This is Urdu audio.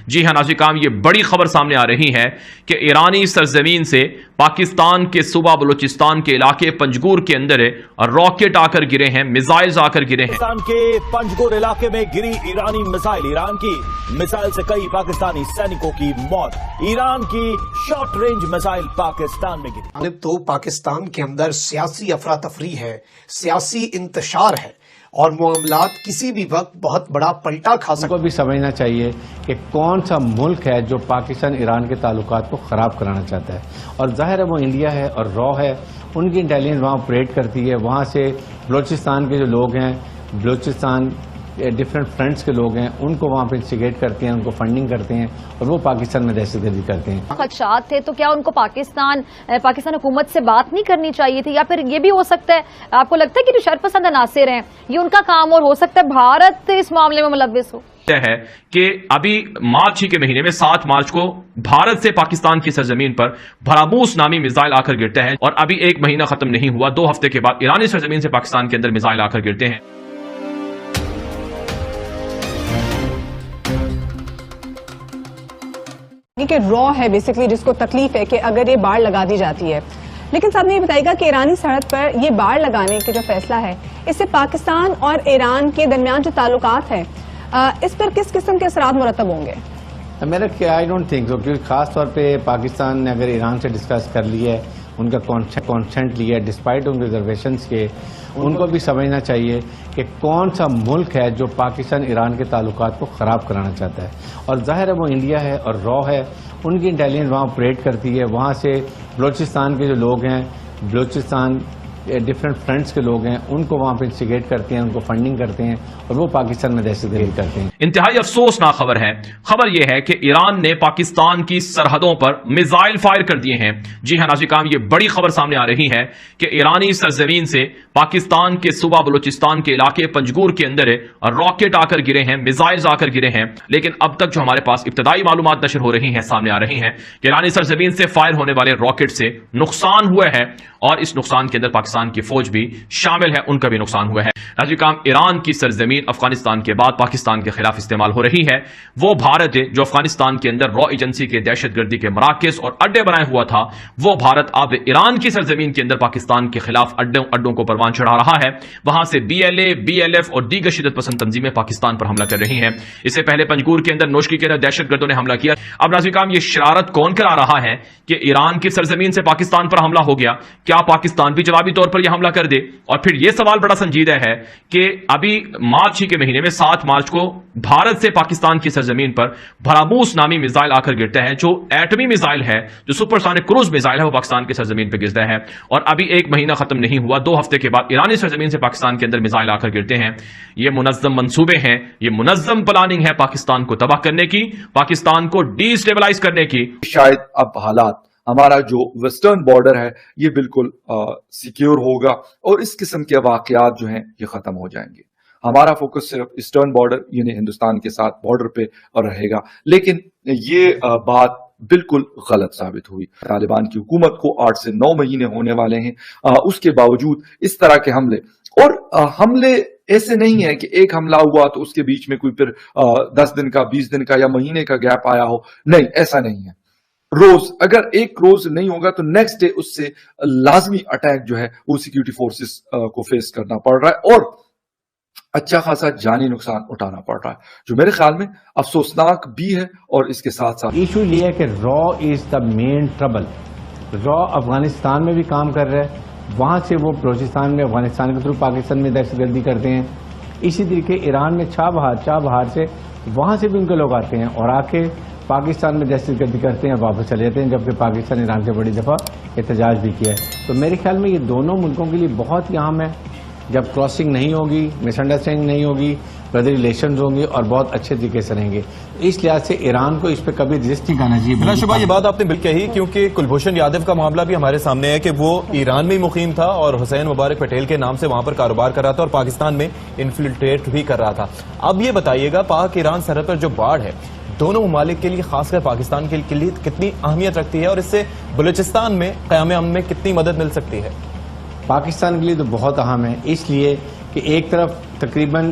جی ہاں ناظرین، یہ بڑی خبر سامنے آ رہی ہے کہ ایرانی سرزمین سے پاکستان کے صوبہ بلوچستان کے علاقے پنجگور کے اندر راکٹ آ کر گرے ہیں، میزائلز آ کر گرے ہیں۔ پاکستان کے پنجگور علاقے میں گری ایرانی میزائل، ایران کی میزائل سے کئی پاکستانی سینکوں کی موت، ایران کی شارٹ رینج میزائل پاکستان میں گری۔ تو پاکستان کے اندر سیاسی افراتفری ہے، سیاسی انتشار ہے اور معاملات کسی بھی وقت بہت بڑا پلٹا کھا سکتے ہیں۔ ان کو بھی سمجھنا چاہیے کہ کون سا ملک ہے جو پاکستان ایران کے تعلقات کو خراب کرانا چاہتا ہے، اور ظاہر ہے وہ انڈیا ہے اور را ہے، ان کی انٹیلیجنس وہاں آپریٹ کرتی ہے، وہاں سے بلوچستان کے جو لوگ ہیں، بلوچستان ڈفرینٹ فرنٹس کے لوگ ہیں، ان کو وہاں پہ انسٹیگیٹ کرتے ہیں، ان کو فنڈنگ کرتے ہیں اور وہ پاکستان میں دہشت گردی کرتے ہیں۔ خدشات تھے تو کیا ان کو پاکستان حکومت سے بات نہیں کرنی چاہیے تھی، یا پھر یہ بھی ہو سکتا ہے آپ کو لگتا ہے کہ جو شرپسند عناصر ہیں یہ ان کا کام، اور ہو سکتا ہے بھارت اس معاملے میں ملوث ہو؟ ہے کہ ابھی مارچ ہی کے مہینے میں 7 مارچ کو بھارت سے پاکستان کی سرزمین پر بھراموس نامی میزائل آ کر گرتا ہے، اور ابھی ایک مہینہ ختم نہیں ہوا، 2 ہفتے کے بعد ایرانی سرزمین سے پاکستان کے اندر میزائل آ کر گرتے ہیں۔ کہ را ہے بیسکلی، جس کو تکلیف ہے کہ اگر یہ باڑ لگا دی جاتی ہے، لیکن صاحب نے یہ بتائے گا کہ ایرانی سرحد پر یہ باڑ لگانے کے جو فیصلہ ہے، اس سے پاکستان اور ایران کے درمیان جو تعلقات ہیں اس پر کس قسم کے اثرات مرتب ہوں گے؟ میرا آئی ڈونٹ تھنک سو، کیونکہ خاص طور پہ پاکستان نے اگر ایران سے ڈسکس کر لیا ہے، ان کا کانسنٹ لیا ہے ڈسپائٹ ان ریزرویشنز کے، ان کو بھی سمجھنا چاہیے کہ کون سا ملک ہے جو پاکستان ایران کے تعلقات کو خراب کرانا چاہتا ہے، اور ظاہر ہے وہ انڈیا ہے اور را ہے، ان کی انٹیلیجنس وہاں آپریٹ کرتی ہے، وہاں سے بلوچستان کے جو لوگ ہیں، بلوچستان ڈفرینٹ فرنٹس کے لوگ ہیں، ان کو وہاں پہ انسٹیگیٹ کرتے ہیں، ان کو فنڈنگ کرتے ہیں اور وہ پاکستان میں دہشت گردی کرتے ہیں۔ انتہائی افسوسناک خبر ہے، خبر یہ ہے کہ ایران نے پاکستان کی سرحدوں پر میزائل فائر کر دیے ہیں۔ جی ہاں ناظرین، یہ بڑی خبر سامنے آ رہی ہے کہ ایرانی سرزمین سے پاکستان کے صوبہ بلوچستان کے علاقے پنجگور کے اندر راکٹ آ کر گرے ہیں، میزائلز آ کر گرے ہیں، لیکن اب تک جو ہمارے پاس ابتدائی معلومات نشر ہو رہی ہیں، سامنے آ رہی ہیں کہ ایرانی سرزمین سے فائر ہونے والے راکٹ سے نقصان ہوا ہے، اور اس نقصان کے اندر پاکستان کی فوج بھی شامل ہے، ان کا بھی نقصان ہوا ہے۔ ناظرین، ایران کی سرزمین افغانستان کے بعد پاکستان کے خلاف استعمال ہو رہی ہے، وہ بھارت ہے جو افغانستان کے اندر را ایجنسی کے دہشت گردی کے مراکز اور اڈے بنائے ہوا تھا، وہ بھارت اب ایران کی سرزمین کے اندر پاکستان کے خلاف اڈوں کو پروان چڑھا رہا ہے۔ وہاں سے BLA، BLF اور دیگر شدت پسند تنظیمیں پاکستان پر حملہ کر رہی ہیں۔ اس سے پہلے پنجگور کے اندر نوشکی کے اندر دہشت گردوں نے حملہ کیا۔ اب ناظرین، یہ شرارت کون کرا رہا ہے کہ ایران کی سرزمین سے پاکستان پر حملہ ہو گیا؟ کیا پاکستان بھی جوابی طور پر یہ حملہ کر دے؟ اور پھر یہ سوال بڑا سنجیدہ ہے کہ ابھی مارچ ہی کے مہینے میں 7 مارچ کو بھارت سے پاکستان کی سرزمین پر بھراموس نامی میزائل آ کر گرتا ہے، جو ایٹمی میزائل ہے، جو سپر سونک کروز میزائل ہے، وہ پاکستان کی سرزمین پہ گرتا ہے، اور ابھی ایک مہینہ ختم نہیں ہوا، 2 ہفتے کے بعد ایرانی سرزمین سے پاکستان کے اندر میزائل آ کر گرتے ہیں۔ یہ منظم منصوبے ہیں، یہ منظم پلاننگ ہے پاکستان کو تباہ کرنے کی، پاکستان کو ڈی اسٹیبلائز کرنے کی۔ شاید اب حالات، ہمارا جو ویسٹرن بارڈر ہے یہ بالکل سیکیور ہوگا اور اس قسم کے واقعات جو ہیں یہ ختم ہو جائیں گے۔ ہمارا فوکس صرف ایسٹرن بارڈر یعنی ہندوستان کے ساتھ بارڈر پہ رہے گا، لیکن یہ بات بالکل غلط ثابت ہوئی۔ طالبان کی حکومت کو 8 سے 9 مہینے ہونے والے ہیں، اس کے باوجود اس طرح کے حملے، اور حملے ایسے نہیں ہے کہ ایک حملہ ہوا تو اس کے بیچ میں کوئی پھر 10 دن کا، 20 دن کا یا مہینے کا گیپ آیا ہو، نہیں، ایسا نہیں ہے۔ روز، اگر ایک روز نہیں ہوگا تو نیکسٹ ڈے اس سے لازمی اٹیک جو ہے وہ سیکیورٹی فورسز کو فیس کرنا پڑ رہا ہے، اور اچھا خاصا جانی نقصان اٹھانا پڑ رہا ہے، جو میرے خیال میں افسوسناک بھی ہے۔ اور اس کے ساتھ ساتھ ایشو یہ ہے کہ را از دا مین ٹربل۔ را افغانستان میں بھی کام کر رہا ہے، وہاں سے وہ بلوچستان میں افغانستان کے تھرو پاکستان میں دہشت گردی کرتے ہیں، اسی طریقے ایران میں چاہ بہار سے وہاں سے بھی ان کے لوگ آتے ہیں اور آ کے پاکستان میں دہشت گردی کرتے ہیں، واپس چلے جاتے ہیں، جبکہ پاکستان ایران سے بڑی دفعہ احتجاج بھی کیا ہے۔ تو میرے خیال میں یہ دونوں ملکوں کے لیے بہت ہی اہم ہے، جب کراسنگ نہیں ہوگی، مس انڈرسٹینڈنگ نہیں ہوگی، بردر ریلیشنز ہوں گے اور بہت اچھے طریقے سے رہیں گے، اس لحاظ سے ایران کو اس پہ کبھی رجسٹ نہیں کرنا چاہیے۔ بلا شبہ یہ بات آپ نے بالکل کہی، کیونکہ کلبھوشن یادو کا معاملہ بھی ہمارے سامنے ہے کہ وہ ایران میں مقیم تھا اور حسین مبارک پٹیل کے نام سے وہاں پر کاروبار کر رہا تھا اور پاکستان میں انفلٹریٹ بھی کر رہا تھا۔ اب یہ بتائیے گا، پاک ایران سرحد پر جو باڑ ہے دونوں ممالک کے لیے، خاص کر پاکستان کے لیے کتنی اہمیت رکھتی ہے، اور اس سے بلوچستان میں قیام امن میں کتنی مدد مل سکتی ہے؟ پاکستان کے لیے تو بہت اہم ہے، اس لیے کہ ایک طرف تقریباً